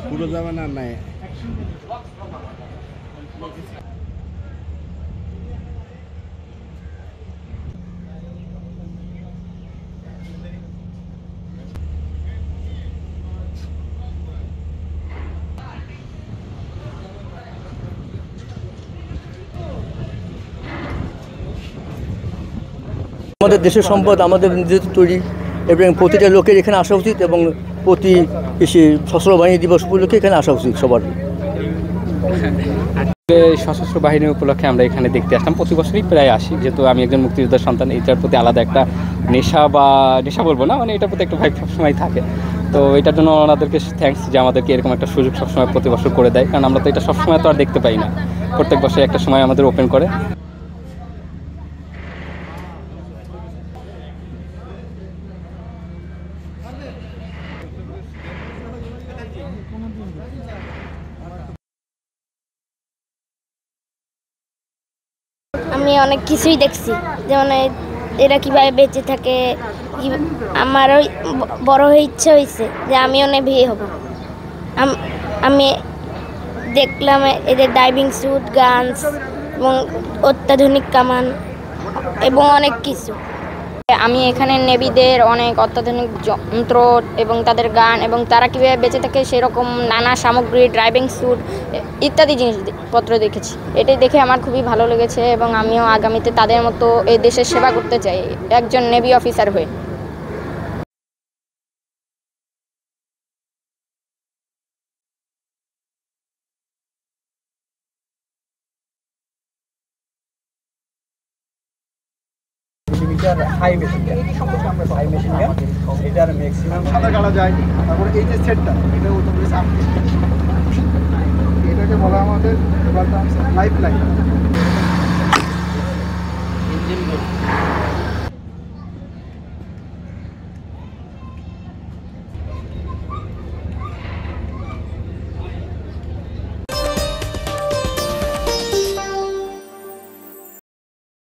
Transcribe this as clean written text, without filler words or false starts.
পুরো যাবে না নাই আমাদের দেশের সম্পদ আমাদের নিজেদের তৈরি এবং প্রতিটা লোকের এখানে আসা উচিত এবং প্রতি সশস্ত্র বাহিনী দিবস উপলক্ষে এখানে আসা উচিত সবার। সশস্ত্র বাহিনী উপলক্ষে আমরা এখানে দেখতে আসলাম, প্রতি বছরই প্রায় আসি, যেহেতু আমি একজন মুক্তিযোদ্ধার সন্তান। এটার প্রতি আলাদা একটা নেশা বলবো না, মানে এটার প্রতি একটা ভাই সবসময় থাকে। তো এটার জন্য ওনাদেরকে থ্যাঙ্কস যে আমাদেরকে এরকম একটা সুযোগ সবসময় প্রতি বছর করে দেয়, কারণ আমরা তো এটা সবসময় তো আর দেখতে পাই না। প্রত্যেক বছর একটা সময় আমাদের ওপেন করে। আমি অনেক কিছুই দেখছি, যেমন এরা কীভাবে বেঁচে থাকে। আমারও বড় হয়ে ইচ্ছে হয়েছে যে আমিও নেভি হব। আমি দেখলাম এদের ডাইভিং স্যুট, গানস এবং অত্যাধুনিক কামান এবং অনেক কিছু। আমি এখানে নেভিদের অনেক অত্যাধুনিক যন্ত্র এবং তাদের গান এবং তারা কীভাবে বেঁচে থাকে সেরকম নানা সামগ্রী, ড্রাইভিং স্যুট ইত্যাদি জিনিসপত্র দেখেছি। এটাই দেখে আমার খুবই ভালো লেগেছে এবং আমিও আগামীতে তাদের মতো এই দেশের সেবা করতে চাই একজন নেভি অফিসার হয়ে। High machine gun, high machine gun, এটার ম্যাক্সিমাম সাঁতার কাটা যায়। তারপরে এই যে সেটটা, এটা এটাকে বলা আমাদের লাইফ লাইন।